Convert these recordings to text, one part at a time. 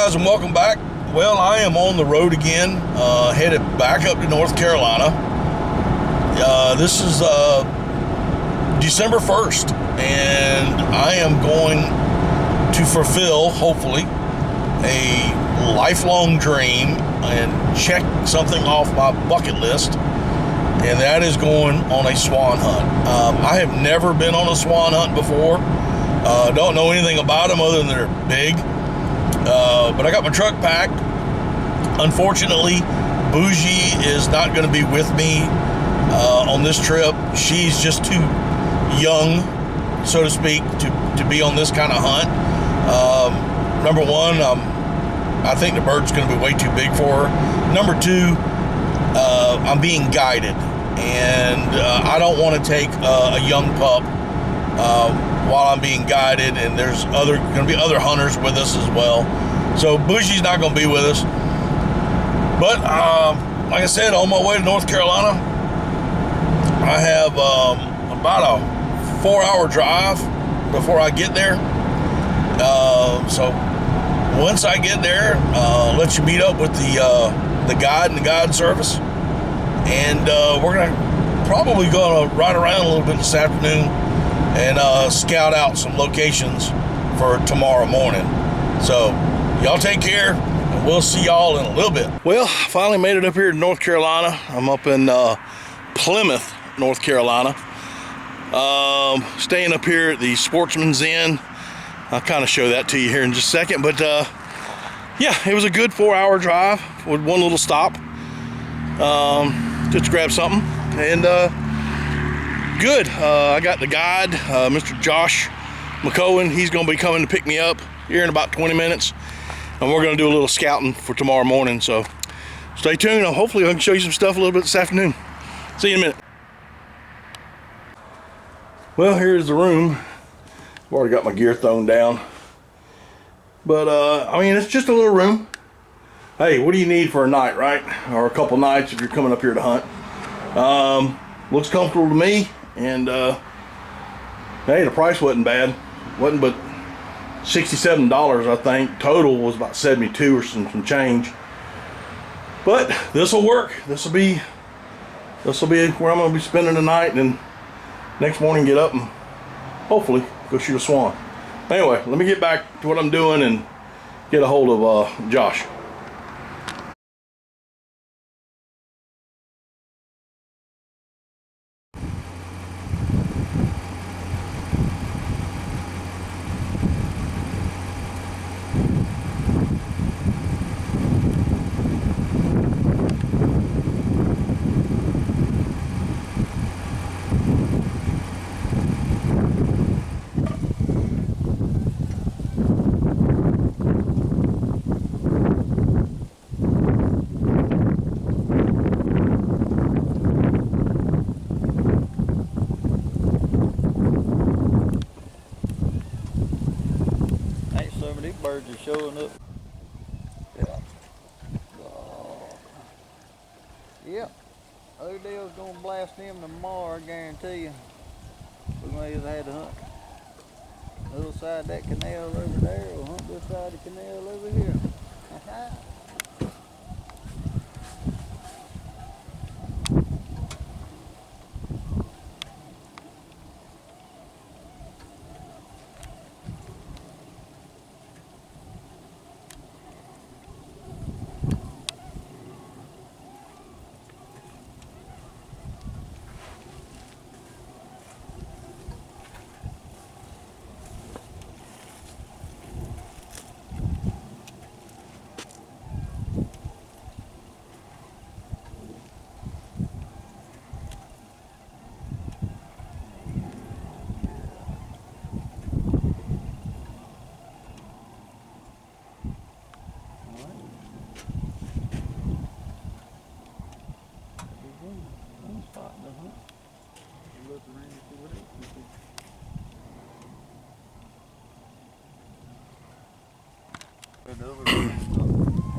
guys, and welcome back. Well, I am on the road again, headed back up to North Carolina. This is December 1st, and I am going to fulfill, hopefully, a lifelong dream and check something off my bucket list, and that is going on a swan hunt. I have never been on a swan hunt before. Don't know anything about them other than they're big. But I got my truck packed. Unfortunately, Bougie is not going to be with me on this trip. She's just too young, so to speak, to be on this kind of hunt. Number one, I think the bird's going to be way too big for her. Number two, I'm being guided, and I don't want to take a young pup while I'm being guided, and there's going to be other hunters with us as well. So Bougie's not going to be with us. But like I said, on my way to North Carolina, I have about a 4-hour drive before I get there. So once I get there, let you meet up with the guide and the guide service, and we're probably gonna ride around a little bit this afternoon and scout out some locations for tomorrow morning. So y'all take care, and we'll see y'all in a little bit. Well, I finally made it up here to North Carolina. I'm up in Plymouth, North Carolina. Staying up here at the Sportsman's Inn. I'll kind of show that to you here in just a second, but yeah, it was a good 4-hour drive with one little stop, just to grab something, and good. I got the guide, Mr. Josh McGowen. He's going to be coming to pick me up here in about 20 minutes, and we're going to do a little scouting for tomorrow morning, so stay tuned. Hopefully I can show you some stuff a little bit this afternoon. See you in a minute. Well, here's the room. I've already got my gear thrown down, but I mean, it's just a little room. Hey, what do you need for a night, right? Or a couple nights if you're coming up here to hunt. Looks comfortable to me, and hey, the price wasn't bad. Wasn't but $67, I think. Total was about 72 or some change. But this will work. This will be where I'm going to be spending the night, and then next morning get up and hopefully go shoot a swan. Anyway, let me get back to what I'm doing and get a hold of Josh. Birds are showing up. Yeah. Yeah. Other deal's gonna blast them tomorrow, I guarantee you. We may have had to hunt the other side of that canal over there, or hunt this side of the canal over here.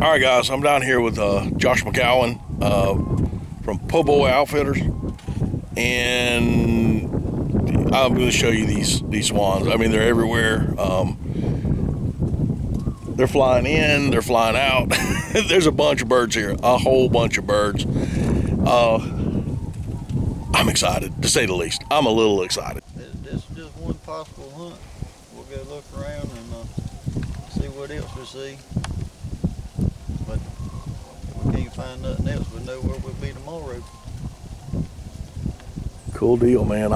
All right, guys, I'm down here with Josh McGowen from Po' Boy Outfitters, and I'm going to show you these swans. I mean, they're everywhere. They're flying in, they're flying out. There's a bunch of birds here, a whole bunch of birds. I'm excited, to say the least. I'm a little excited. This is just one possible hunt. We'll go look around and see what else we see. But if we can't find nothing else, we know where we'll be tomorrow. Cool deal, man.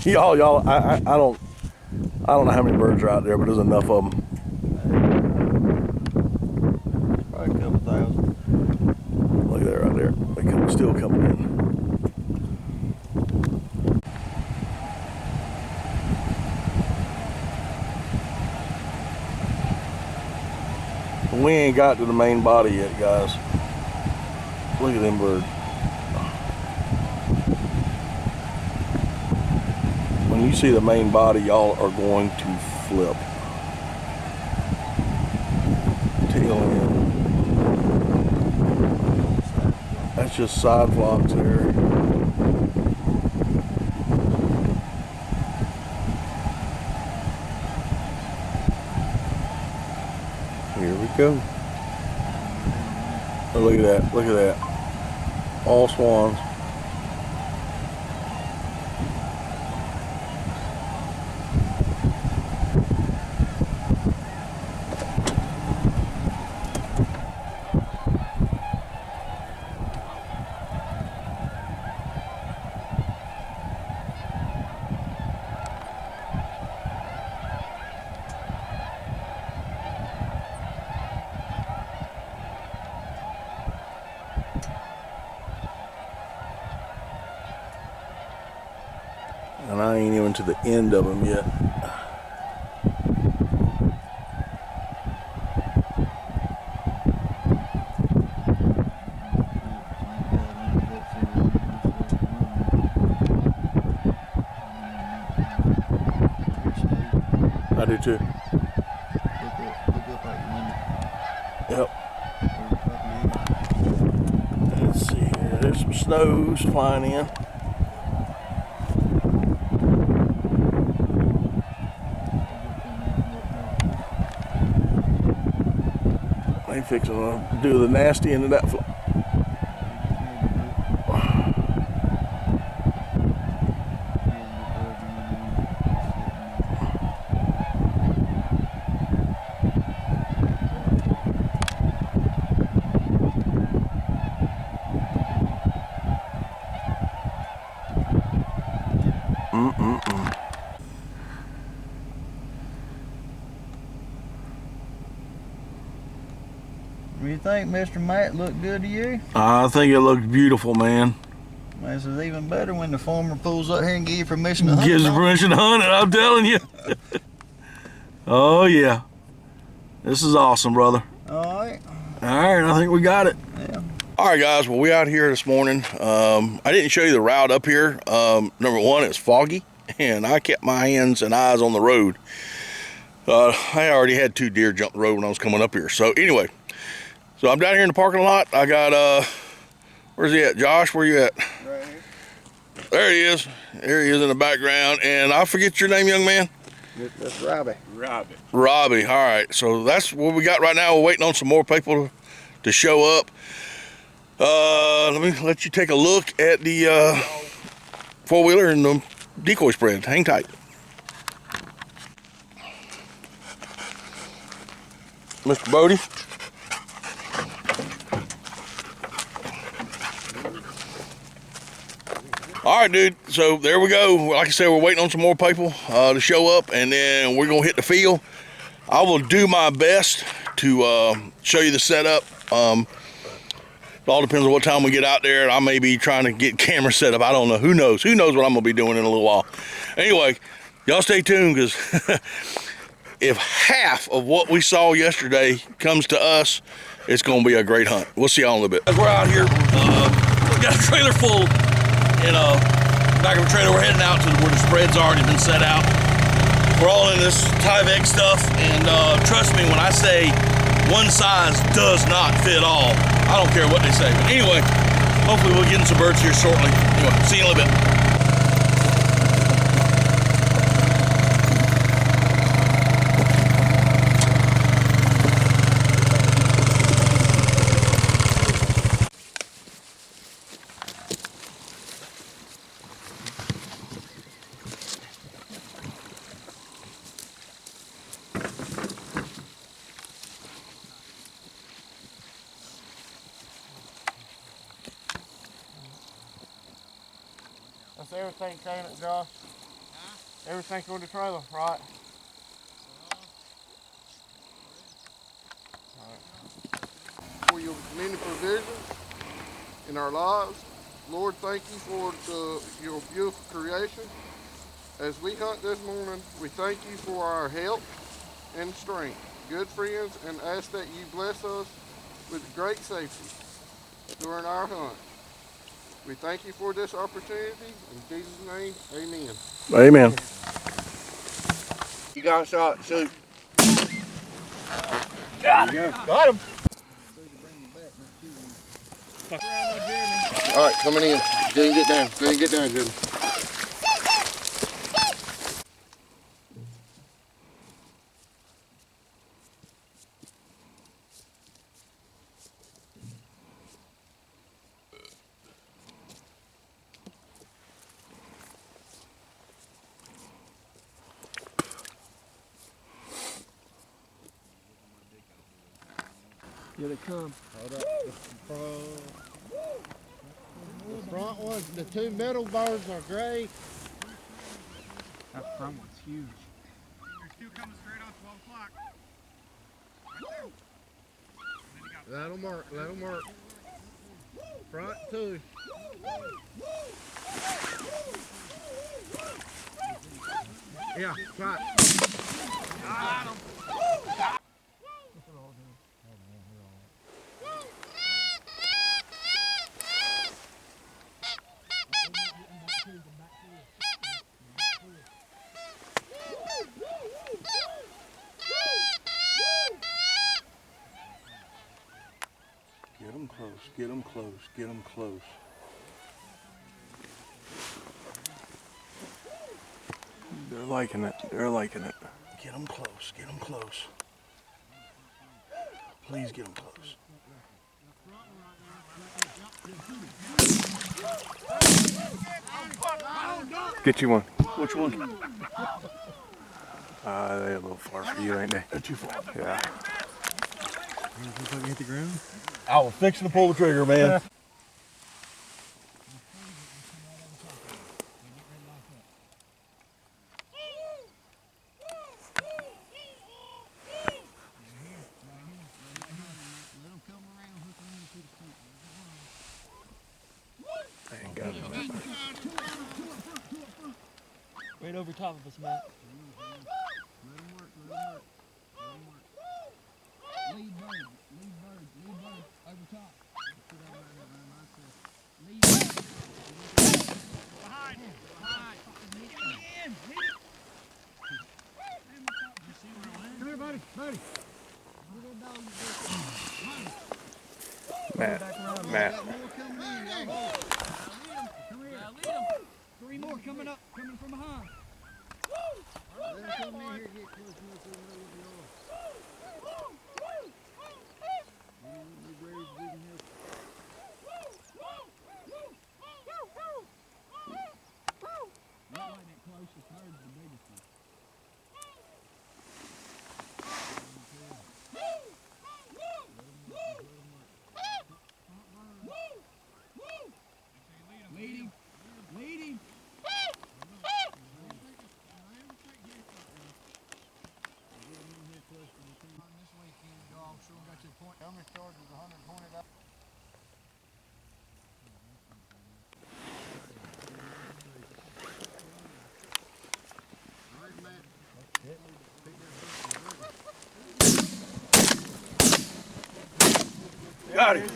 Y'all. I don't know how many birds are out there, but there's enough of them. Probably a couple thousand. Look at that right there. They're still coming in. We ain't got to the main body yet, guys. Look at them birds. When you see the main body, y'all are going to flip. Tail in. That's just side flocks there. Here we go. Oh, look at that, look at that. All swans. And I ain't even to the end of them yet. I do too. Yep. Let's see here. There's some snows flying in. They fixing to do the nasty end of that flock. What do you think, Mr. Matt? Look good to you? I think it looks beautiful, man. This is even better when the farmer pulls up here and gives you permission to hunt. Gives you permission to hunt it, I'm telling you. Oh, yeah. This is awesome, brother. All right. All right, I think we got it. Yeah. All right, guys, well, we out here this morning. I didn't show you the route up here. Number one, it's foggy, and I kept my hands and eyes on the road. I already had 2 deer jump the road when I was coming up here. So anyway, so I'm down here in the parking lot. I got, where's he at? Josh, where you at? Right here. There he is. There he is in the background. And I forget your name, young man. That's Robbie. Robbie. All right. So that's what we got right now. We're waiting on some more people to show up. Let me let you take a look at the four-wheeler and the decoy spread. Hang tight. Mr. Bodie. All right, dude, so there we go. Like I said, we're waiting on some more people to show up, and then we're gonna hit the field. I will do my best to show you the setup. It all depends on what time we get out there. I may be trying to get camera set up. I don't know. Who knows? Who knows what I'm gonna be doing in a little while. Anyway, y'all stay tuned, because if half of what we saw yesterday comes to us, it's gonna be a great hunt. We'll see y'all in a little bit. We're out here. We got a trailer full. In back of a trailer, we're heading out to where the spread's already been set out. We're all in this Tyvek stuff, and trust me when I say one size does not fit all. I don't care what they say. But anyway, hopefully we'll get in some birds here shortly. Anyway, see you in a little bit. everything saying it, Josh? Everything on the trailer, right? For your many provisions in our lives. Lord, thank you for your beautiful creation. As we hunt this morning, we thank you for our health and strength, good friends, and ask that you bless us with great safety during our hunt. We thank you for this opportunity. In Jesus' name, amen. Amen. You got a shot, shoot. There you go. Got him. All right, coming in. Go ahead and get down. Go ahead and get down, Jimmy. Here they come. Hold up. The front ones, the two middle birds are gray. That front one's huge. There's two coming straight on 12 o'clock. Let them work, let them work. Front two. Yeah, right. Got him. Get them close, get them close, get them close. They're liking it, they're liking it. Get them close, get them close. Please get them close. Get you one. Which one? They're a little far for you, ain't they? They're too far. Yeah. Hit the ground? I was fixing to pull the trigger, man. I ain't got it. Right over top of us, Matt. Lead bird, over top. Behind. Come here, buddy. Matt. Come here. Three more coming up, coming from behind. Let them come in here and get close enough to know what they are. Not like that closest herd's the biggest one. Lead him. This weekend, dog, sure got your point. How many charges? $120. Got it.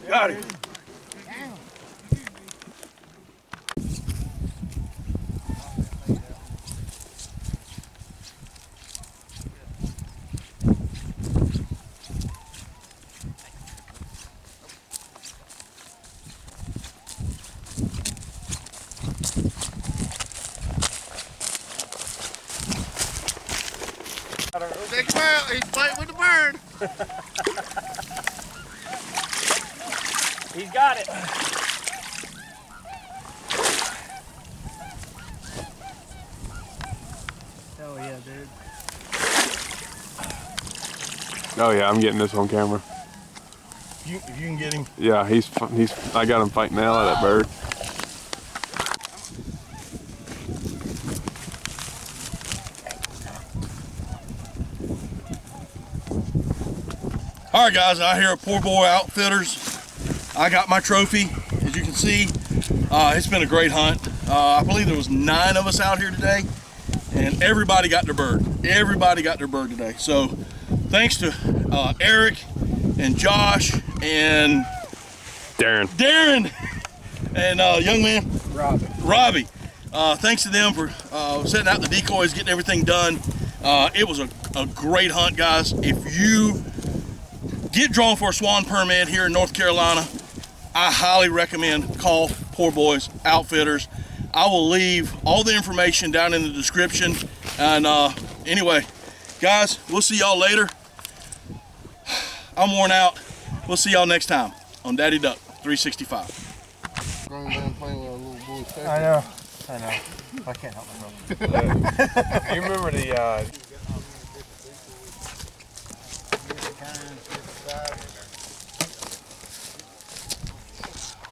Got it. He's got it. Oh yeah, dude. Oh yeah, I'm getting this on camera. If you can get him. Yeah, I got him fighting the hell out of that bird. All right, guys, out here at Poor Boy Outfitters. I got my trophy, as you can see. It's been a great hunt. I believe there was 9 of us out here today, and everybody got their bird. Everybody got their bird today. So thanks to Eric and Josh and Darren and young man Robbie. Thanks to them for setting out the decoys, getting everything done. It was a great hunt, guys. If you get drawn for a Swan permit here in North Carolina, I highly recommend call Poor Boys Outfitters. I will leave all the information down in the description. And anyway, guys, we'll see y'all later. I'm worn out. We'll see y'all next time on Daddy Duck 365. Grown man playing with a little boy. I know. I can't help myself. You remember the